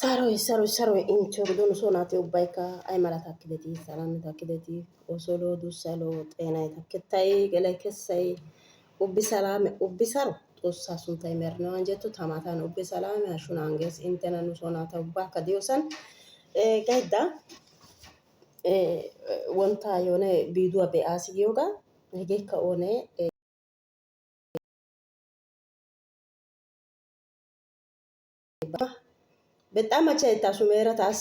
Saroy incho gidon sonaati ubbaykka ay mala takkideti ሰላም takkideti osolo dussalo ጤና takketay gelay kessay ubbi ሰላም ubbi saro xoossaa sunttay merinaw anjjetto tamatan ubbi ሰላም hashshu naangees inttena nu soo naata ubbakka diyoosan gaydda wontta yoone biiduwaa be'aasi giyoogaa hegeekka oonee በጣም አቻይታሱ ምህረታስ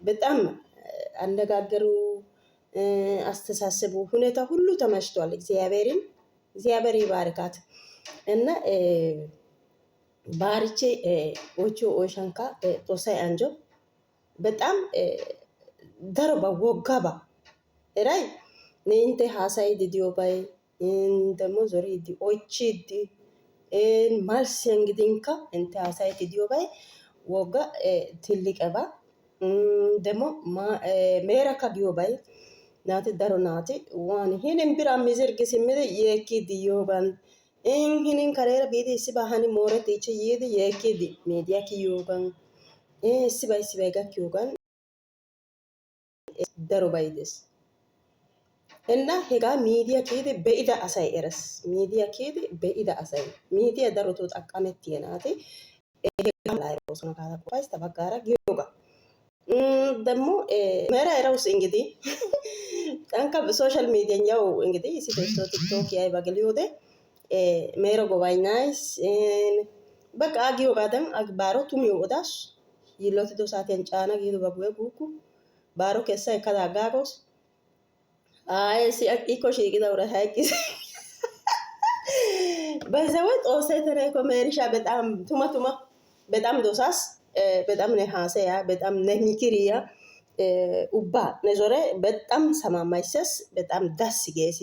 በጣም አነጋገሩ አስተሳሰቡ ሁኔታ ሁሉ ተመችቷል። እግዚአብሔር ይባርካት እና ባርቼ ኦቾ ኦሻንካ ጦሳይ አንጆ በጣም ደርባ ወጋባ ራይ ነንተ ሀሳይ ዲዲዮባይ እንደሞ ዞሪ ዲ ኦቺዲ ማልስ እንግዲንካ እንተ ሀሳይ ዲዲዮባይ wogga tilliqeba demo meeraka giyobay naati daro naati waan hinin bira mizirgi simmidi yeekkiidi yoogan hinin kareera biidi issiba hani mooretiichi yiidi yeekkiidi miidiyaa kiyoogan issibay gakkiyoogan darobay des እና hegaa miidiyaa kiyidi be'ida asay eres miidiyaa kiyidi be'ida asay miidiyaa darotoo xaqqamettiya naati sono kaata qofays tabaggaara giyooga ደግሞ መራ እራውስ እንግዲህ አንካ ሶሻል ሚዲያ ያው እንግዲህ ቲክቶክ ያይ ባገልዮደ ሜሮ ጎባይናይስ በቃ አጊዮ ጋደም አግባሮ ቱም ይወዳስ ይሎት ዶሳቴን ጫና ጊዶ በጉ ጉኩ ባሮ ከሳ ከዳጋጎስ አይ ኢኮ ሺጊዳ ወራ ሃይቂስ በዛው ጦሰ ተረኮ ሜሪሻ በጣም ቱማ በጣም ዶሳስ በጣም ነሐሰያ በጣም ነሚክሪያ ኡባ ነዞረ በጣም ሰማማይሰስ በጣም ዳስ ጌሲ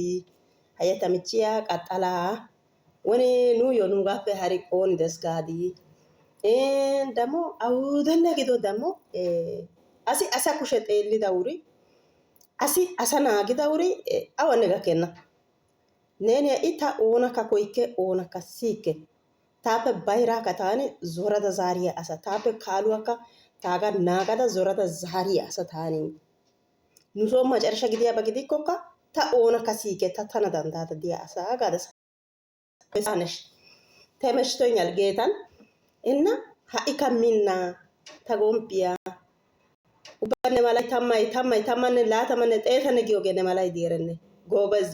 ሀየተምቺያ ቀጠላ ወኔ ኑ ዮኑ ጋፈ ሀሪቆን ደስጋዲ ደሞ አውደነ ጊዶ ደሞ አሳ ኩሸጤ ሊዳውሪ አሰና ጊዳውሪ አወነጋ ከና ነኔ ኢታ ኦና ከኮይከ ኦና ከሲከ tape bayraa kataane zorada zaariya asa tape kaaluwakka taaga naagada zorada zaariya asa taani nu soo macarasha gidiyaaba gidikkokka ta oonakka siike ta tana dandayada diya asaa gaada temeshtoኛል ጌታን እና ሀኢካ ሚና ተጎምፒያ ኡባነ ማላይ ታማነ ላተመነ ጤተነ ጊዮገነ ማላይ ዲረነ ጎበዘ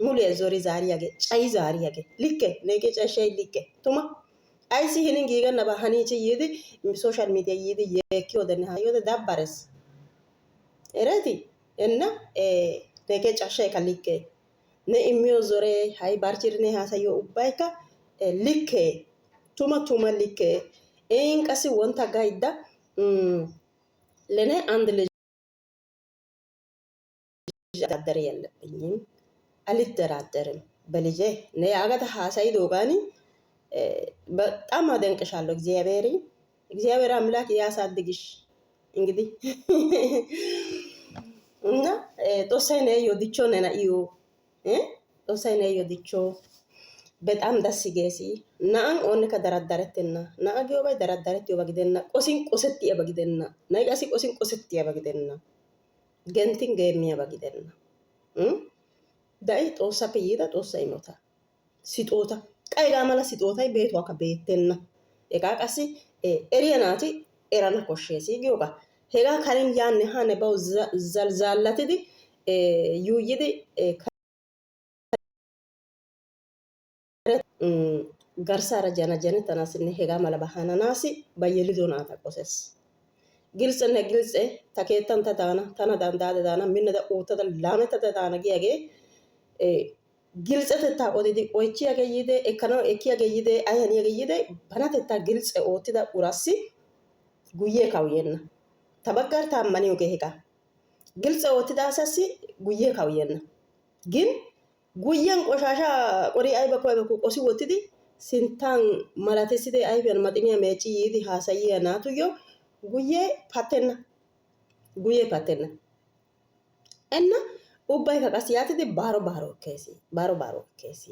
ሙሉ ዞሪ ዛሪያገ ጫይ ዛሪያገ ልከ ነገ ጫሻይ ልከ ቱማ አይሲ ህንን ጊገና ባሃኒቺ ይዲ ሶሻል ሚዲያ ይዲ የኪ ወደነ ሃዮደ ዳባረስ እረቲ እና ነገ ጫሻይ ከልከ ነኢሚዮ ዞሬ ሃይ ባርቺርኔ ሃሳዮ ኡባይካ ልከ ቱማ ልከ ቀሲ ወንታ ጋይዳ ለኔ አንድ ልጅ አደረ ያለብኝም አልደራደርም በልጄ ነይ አጋታ ሀሳይ ዶጋኒ በጣም አደንቅሻለሁ። እግዚአብሔር አምላክ ያሳድግሽ። እንግዲህ እና ጦሳይ ነይ ዮዲቾ ነና እዩ ጦሳይ ነይ ዮዲቾ በጣም ደስ ይገሲ ናን ኦን ከደራደረትና ና አጊዮባይ ደራደረት ይወግደና ቆሰት ይወግደና ናይጋሲ ቆሰት ይወግደና ገንቲን ገሚያ ወግደና ዳይ ጦሳpe ይዳ ጦሳ ይሞታ ሲጦታ ቀይጋ ማላ ሲጦታይ ቤቷ ከቤተና ኤጋ ቀሲ ኤሪያናቲ ኤራና ኮሼሲ ጊዮጋ ሄጋ ካሪን ያን ሃነ ባው ዘልዛላትዲ ዩይዲ ጋርሳራ ጀነ ተናስነ ሄጋ ማላ ባሃናናሲ ባየሊዶናታ ቆሰስ ግልጽነ ግልጽ ተከተን ተና ዳንዳዳና ምንደ ኦተደ ላመተ ተዳና ጊያጌ ግልጽተታ ኦዲዲ ኦይቺያገ ይደ ኤከኖ ኤኪያገ ይደ አያኒያገ ይደ ባናተታ ግልጽ ኦቲዳ ኡራሲ ጉዬ ካውየና ተበጋር ታማኒው ገሄጋ ግልጽ ኦቲዳ አሳሲ ጉዬ ካውየና ግን ጉየን ቆሻሻ ቆሪ አይበኮ ቆሲ ወትዲ ሲንታን ማላተሲደ አይበን ማጥኒያ መጪ ይዲ ሃሳይያ ናቱዮ ጉዬ ፓተና እና ኡባይ ከቀስያትዲ ባሮ ኬሲ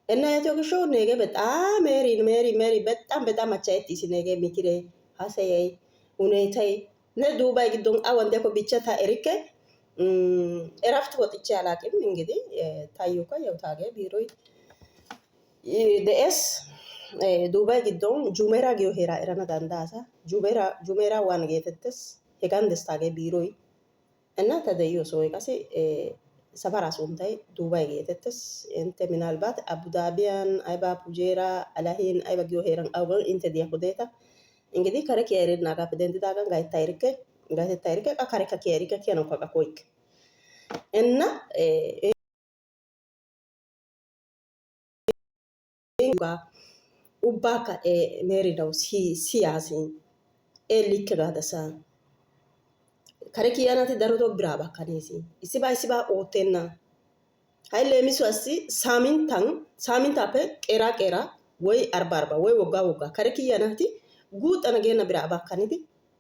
እና ያተውሾ ነገ በጣም ሜሪ በጣም አቻይት ሲ ነገ ሚክሬ haasayay huneetay ne Duubay giddon awan deko bichata erikke እረፍት ወጥቼ አላውቅም። እንግዲህ ታዩካ ያው ታገ ቢሮይ ደኤስ ዱባይ giddon jumeera giyo heeraa erana danddayaasa. Jumeera waan geetettes hegan des taagee biiroy እና ta de'iyo sohoy qassi safaraa sunttay Dubai geetettes. Intte minaalbaat Abudaabiyan ayba Pujeera Alahin ayba giyo heeran awugan intte diyakko deeta እንግዲህ kare kiya erennaagaappe denddidaagan gayttaa erikke qa karekka kiya erikke kiyanawukka qa koyyikke. እና ubbaakka neeridawu siyaasi likke gaadasa kare kiyanaati darotoo biraa bakkaneesi issibaa oottenna. Hayi leemisuwaassi saamintaappe qeeraa woy arba woy woggaa kare kiyanaati guuxxana geenna biraa bakkanidi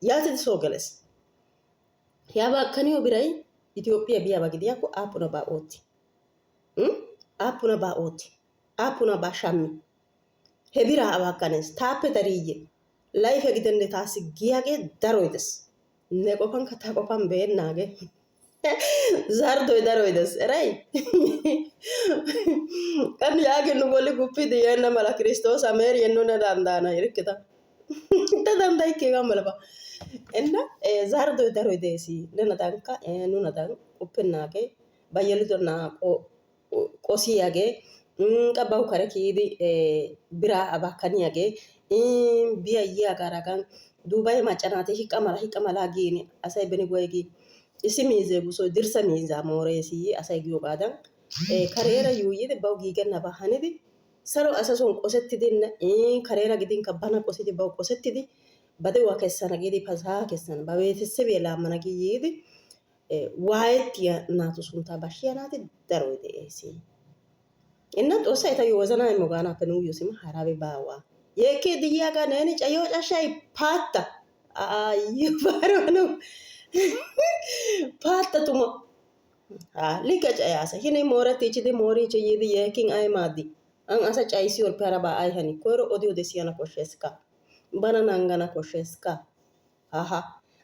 yaatidi soo geles. Yaa bakkaniyo biray Itoophiya biyaba gidiyakko aappunabaa ootti? Aappunabaa shammi? He biraa abakkanees taappe dariiyye layfe gidenne taassi giyagee daroy des. Ne qofankka ta qofan beennaagee zarddoy daroy des eray? Kan yaagi nu bolli guppidi yeenna mala Kiristoosa meeri yennuna danddaana erikketa. Ta danddayikkeegaa malaba. Inna zarddoy daroy deesi nenadankka nunadan qoppennaagee ba yelido na'aa qosiyagee qa bawu kare kiyidi biraa abakkaniyagee biya yiyagaaragan Dubai macca naati hiqqa malaa giini asay beni goygi issi miizzee buusoy dirssa miizzaa mooreesi asay giyogaadan kareera yuuyyidi bawu giigennabaa hanidi saro asa son qosettidinne kareera gidinkka bana qosidi bawu qosettidi ba de'uwaa kessana giidi pasaa kessana ba beetesebiya laammana gi yiidi waayettiya naatu sunttaa bashshiya naati daroy de'ees. Inna Xoossay etayyo wozanaa immo gaanaappe nuuyyo sima harabi baawa. Yeekkiiddi yiyagaa neeni cayiyo cashshay paatta. Aayyo baaronu paatta tuma. Likke cayaasa hini moorettiichidi mooriichi yiidi yeekkin ay maaddi? An asa cayisiyorppe harabaa ay hani? Koyro odiyode siyana koshsheesikka. Bana naangana koshsheesikka.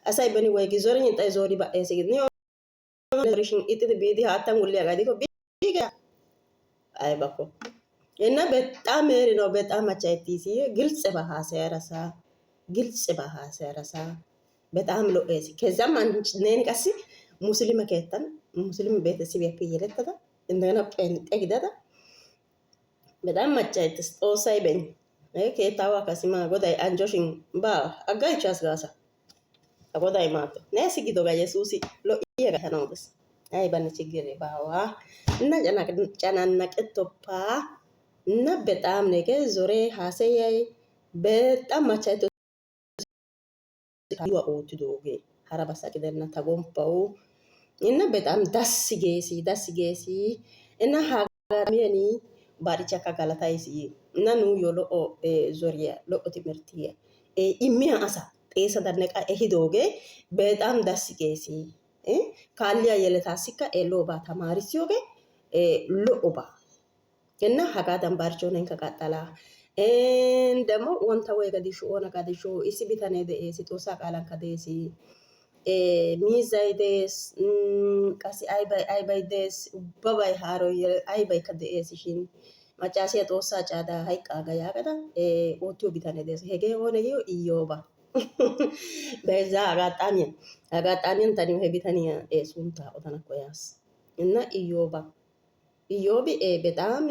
Asay beni woygi zorin ixxay zoori ba'eesi gidi zorishin ixxidi biidi haattan wulliyagaa gidikko biiga aybakko. Inna በጣም ሜሪ ነው በጣም አቻይቲሲ ግልጽ በሐሳረሳ በጣም ሎኤሲ ከዛም አንቺ ነን ቀሲ ሙስሊም ከየተን ሙስሊም ቤተሰብ ያፈየለተታ እንደገና ጴንጤ ግደታ በጣም አቻይትስ ጦሳይ በኝ ከየታዋ ከሲማ ጎዳይ አንጆሽን ባ አጋይቻስ ጋሳ ጎዳይ ማቶ ነሲ ጊዶ ጋ ኢየሱስ ሎኢየ ጋተናውስ አይ ባነ ችግር ባዋ እና ጨናነቅቶፓ እና በጣም ነገ ዞሬ ሀሰያይ በጣም ማቻይቶ ኦቱ ዶጌ ሀረባሳ ቅደና ተጎምፓው እና በጣም ዳስ ጌሲ እና ሀጋሚያኒ ባሪቻ ካጋላታይሲ እና ኑ ዮሎ ዞሪያ ሎኦ ትምህርትየ ኢሚያ አሳ ጤሰ ደነቃ ኤሂዶጌ በጣም ዳስ ጌሲ ካሊያ የለታሲካ ኤሎባ ተማሪሲዮጌ ሎኦባ እና hagaadan barchoonen kaqaxxalaa ደግሞ wanta way gadishu ona gadishu isi bitane de'eesi xoosaa qaalanka de'eesi miizay de'ees qassi aybay de'ees ubbabay haaroy aybaykka de'eesi shin maccaasiya xoossaa caadaa hayqqaaga yaagada oottiyo bitane de'ees hegee oone giyo iyyooba beeza agaxaamiyan taniyo he bitaniya sunttaa odana koyaas እና ኢዮብ በጣም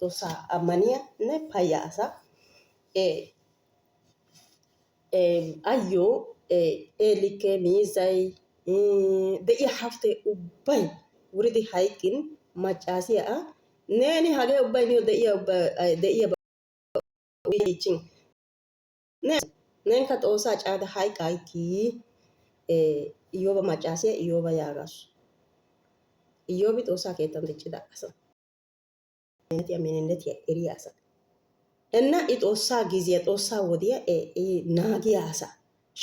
ቶሳ አማኒያ ነ ፓያሳ አዮ ኤሊኬ ሚዛይ ደያ ሀፍቴ ኡባይ ውሪዲ ሃይቂን ማጫሲያ ነኒ ሀገ ኡባይ ኒዮ ደያ ዊቺን ነን ከጦሳ ጫዳ ሃይቃይኪ ኢዮብ ማጫሲያ ኢዮብ ያጋሱ ኢዮብ ጦሳ ከየተን ትችዳ አሳ ያሚንነት ኤሪያሳ እና ኢጦሳ ጊዜ ጦሳ ወዲያ ናጊያሳ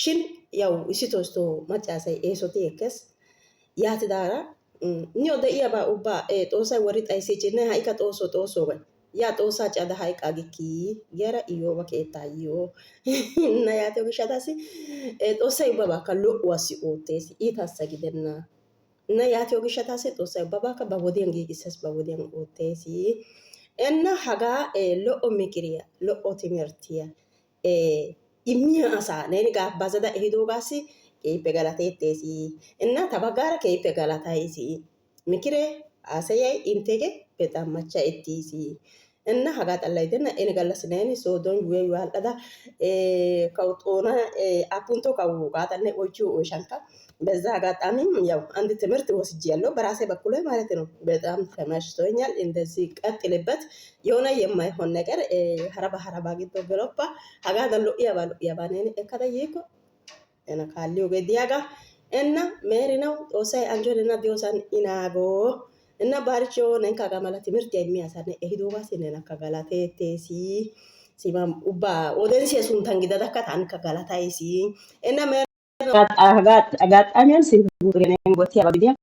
ሽን ያው ኢሲቶስቶ ማጫሳይ ኤሶቲ ኤከስ ያትዳራ ኒዮ ደኢያ ባ ኡባ ጦሳ ወሪ ጣይሲችነ ሃይካ ጦሶ ወይ yaa xoosaa cada hayqaagikki yara iyyooba keettaayyo na yaatiyo gishshataassi xoossay ubbabaakka lo'uwaassi oottees iitaassa gidenna na yaatiyo gishshataassi xoossay ubbabaakka ba wodiyan giigissees ba wodiyan oottees inna hagaa lo'o mikiriya lo'o timirttiya immiya asaa neeni gaabbazada ehidoogaassi keehippe galateettees inna ta baggaara keehippe galatayis mikiree haasayay integee በጣም መቻኤቲሲ እና ሀጋጣ ላይ ደና እኔ ጋላስ ነኝ ሶዶን ወይ ዋልዳ ከውጦና አፑንቶ ካውቃታነ ኦቹ ኦሻንካ በዛ አጋጣሚም ያው አንድ ትምህርት ወስጃለሁ በራሴ በኩል ማለት ነው። በጣም ተመችቶኛል። እንደዚህ ቀጥልበት። የሆነ የማይሆን ነገር ሀረባ ጊዶ ገሎባ ሀጋጋሎ ያባኔ ከታየኮ እና ካሊዮ ገዲያጋ እና ሜሪ ነው ኦሳይ አንጆልና ዲዮሳን ኢናጎ እና ባርቾ ነን ካጋማላ ትምህርት የሚያሳነ እሂዶባስ ነን ካጋላቴቴሲ ሲማም ኡባ ኦደንሲ ሱንታን ጊዳዳካ ታን ካጋላታይሲ እና አጋጣሚያን ሲቡሬ ነን ጎቲያ ባግዲያ